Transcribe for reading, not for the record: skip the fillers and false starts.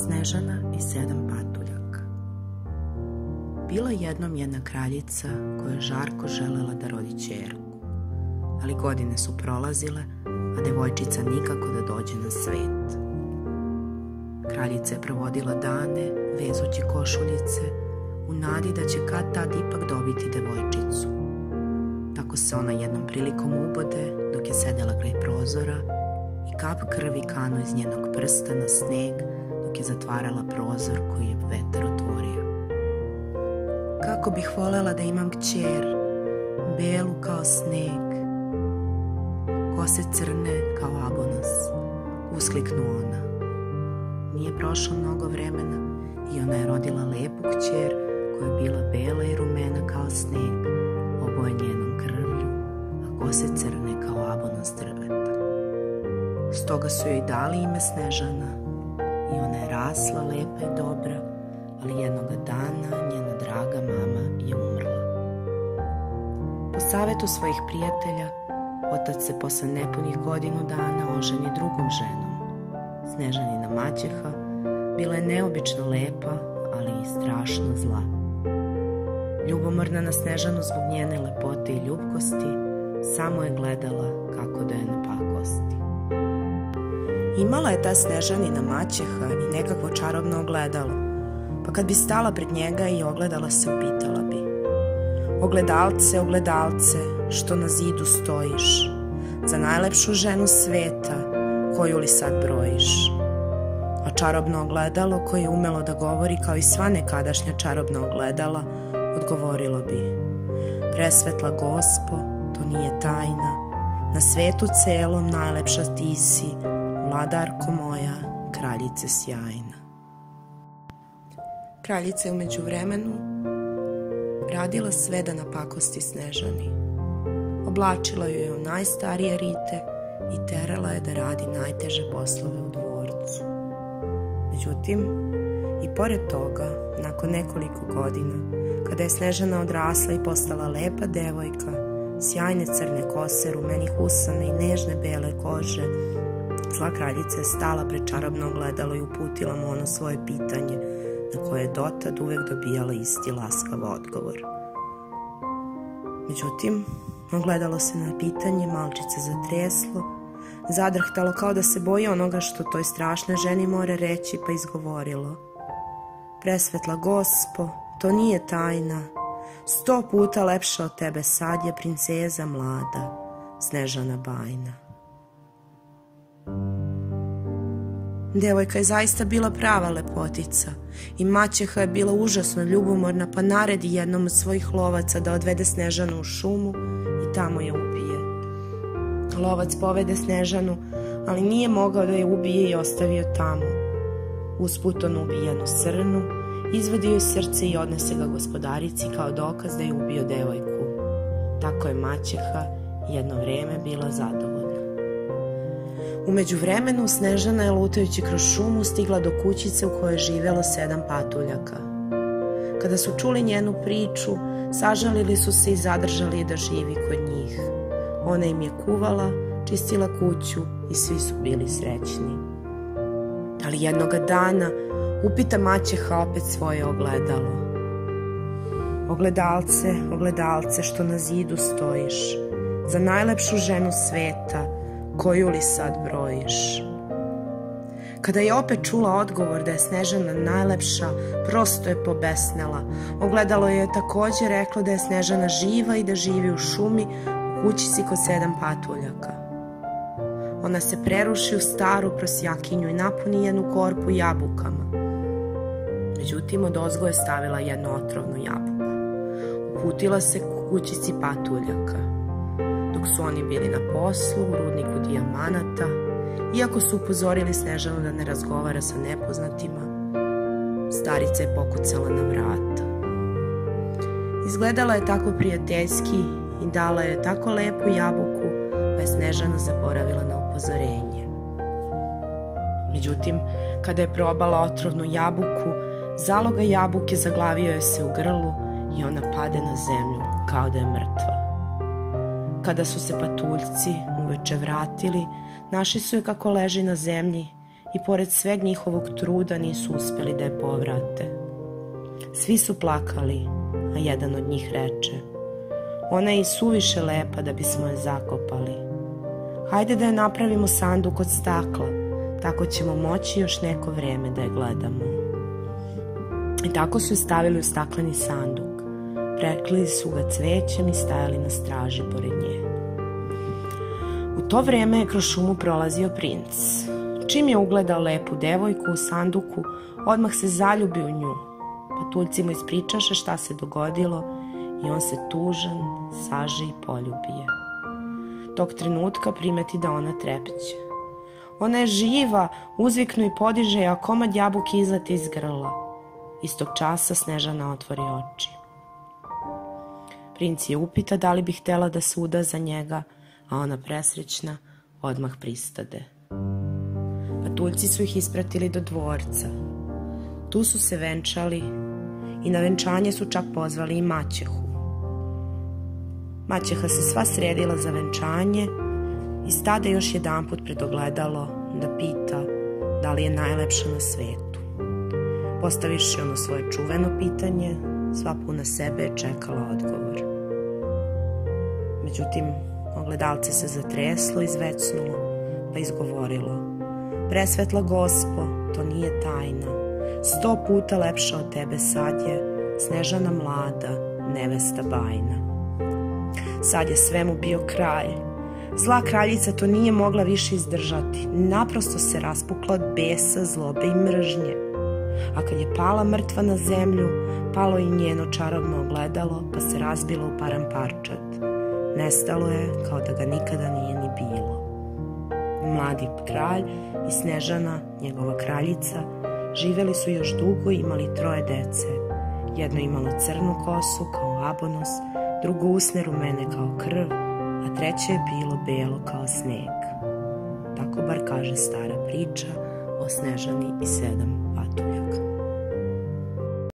Snežana i 7 patuljaka. Bila jednom jedna kraljica koja je žarko želela da rodi ćerku, ali godine su prolazile, a devojčica nikako da dođe na svet. Kraljica je provodila dane vezući košuljice u nadi da će kad tad ipak dobiti devojčicu. Tako se ona jednom prilikom ubode dok je sedela kraj prozora i kap krvi kanu iz njenog prsta na sneg dok je zatvarala prozor koji je vetar otvorio. Kako bih volela da imam kćer, belu kao sneg, kose crne kao abonas, uskliknu ona. Nije prošlo mnogo vremena i ona je rodila lepu kćer koja je bila bela i rumena kao sneg, oboje njenom krvlju, a kose crne kao abonas drveta. Stoga su joj dali ime Snežana i ona je rasla lepa i dobra, ali jednoga dana njena draga mama je umrla. Po savetu svojih prijatelja, otac se posle nepunih godinu dana oženi drugom ženom. Snežanina maćeha bila je neobično lepa, ali i strašno zla. Ljubomorna na Snežanu zbog njene lepote i ljubkosti, samo je gledala kako da je ne pakosti. Imala je ta Snežanina maćeha i nekakvo čarobno ogledalo, pa kad bi stala pred njega i ogledala se, upitala bi: ogledalce, ogledalce, što na zidu stojiš, za najlepšu ženu sveta, koju li sad brojiš? A čarobno ogledalo, koje je umelo da govori kao i sva nekadašnja čarobna ogledala, odgovorilo bi: presvetla Gospo, to nije tajna, na svetu celom najlepša ti si, vladarko moja, kraljice sjajna. Kraljica je umeđu vremenu radila sve da napakosti Snežani. Oblačila ju je u najstarije rite i terala je da radi najteže poslove u dvorcu. Međutim, i pored toga, nakon nekoliko godina, kada je Snežana odrasla i postala lepa devojka, sjajne crne kose, rumenih usana i nežne bele kože, zla kraljica je stala pred čarobno ogledalo i uputila mu ono svoje pitanje, na koje je dotad uvek dobijala isti laskav odgovor. Međutim, ogledalo se na pitanje malčice zatreslo, zadrhtalo kao da se boji onoga što toj strašnoj ženi mora reći, pa izgovorilo: presvetla Gospo, to nije tajna, 100 puta lepša od tebe sad je princeza mlada, Snežana bajna. Devojka je zaista bila prava lepotica i maćeha je bila užasno ljubomorna, pa naredi jednom od svojih lovaca da odvede Snežanu u šumu i tamo je ubije. Lovac povede Snežanu, ali nije mogao da je ubije i ostavio tamo. Usput on ubije jednu srnu, izvadi joj srce i odnese ga gospodarici kao dokaz da je ubio devojku. Tako je maćeha jedno vreme bila zadovoljna. Umeđu vremenu Snežana je lutajući kroz šumu stigla do kućice u kojoj je živelo 7 patuljaka. Kada su čuli njenu priču, sažalili su se i zadržali da živi kod njih. Ona im je kuvala, čistila kuću i svi su bili srećni. Ali jednoga dana upita maćeha opet svoje ogledalo: ogledalce, ogledalce, što na zidu stojiš, za najlepšu ženu sveta, koju li sad brojiš? Kada je opet čula odgovor da je Snežana najlepša, prosto je pobesnela. Ogledalo je takođe reklo da je Snežana živa i da živi u šumi u kućici kod 7 patuljaka. Ona se preruši u staru prosjakinju i napuni jednu korpu jabukama. Međutim, odozgo je stavila jednu otrovnu jabuku. Uputila se ku kućici patuljaka. Dok su oni bili na poslu u rudniku dijamanata, iako su upozorili Snežanu da ne razgovara sa nepoznatima, starica je pokucala na vrata. Izgledala je tako prijateljski i dala je tako lepu jabuku, pa je Snežana zaboravila na upozorenje. Međutim, kada je probala otrovnu jabuku, zaloga jabuke zaglavio je se u grlu i ona pade na zemlju kao da je mrtva. Kada su se patuljci uveče vratili, našli su je kako leži na zemlji i pored sveg njihovog truda nisu uspeli da je povrate. Svi su plakali, a jedan od njih reče: ona je i suviše lepa da bismo je zakopali. Hajde da je napravimo sanduk od stakla, tako ćemo moći još neko vreme da je gledamo. I tako su je stavili u stakleni sanduk, prekrili su ga cvećem i stajali na straži pored nje. U to vreme je kroz šumu prolazio princ. Čim je ugledao lepu devojku u sanduku, odmah se zaljubio u nju. Patuljci mu ispričaše šta se dogodilo i on se tužan saže i poljubije. Tog trenutka primeti da ona trepće. Ona je živa, uzviknu i podiže, a komad jabuke izleti iz grla. Istog časa Snežana otvori oči. Princ je upita da li bi htela da se uda za njega, a ona presrećna odmah pristade. Patuljci su ih ispratili do dvorca. Tu su se venčali i na venčanje su čak pozvali i maćehu. Maćeha se sva sredila za venčanje i stade još jedanput pred ogledalo da pita da li je najlepša na svetu. Postaviši ono svoje čuveno pitanje, sva puna sebe je čekala odgovor. Međutim, ogledalce se zatreslo i zvecnulo, pa izgovorilo: presvetla gospo, to nije tajna. 100 puta lepša od tebe sad je Snežana mlada, nevesta bajna. Sad je svemu bio kraj. Zla kraljica to nije mogla više izdržati. Naprosto se raspukla od besa, zlobe i mržnje. A kad je pala mrtva na zemlju, palo i njeno čarobno ogledalo, pa se razbilo u param parčad. Nestalo je kao da ga nikada nije ni bilo. Mladi kralj i Snežana, njegova kraljica, živeli su još dugo i imali 3 dece. Jedno imalo crnu kosu kao abonos, drugo usne rumene kao krv, a treće je bilo belo kao sneg. Tako bar kaže stara priča o Snežani i 7 patuljaka.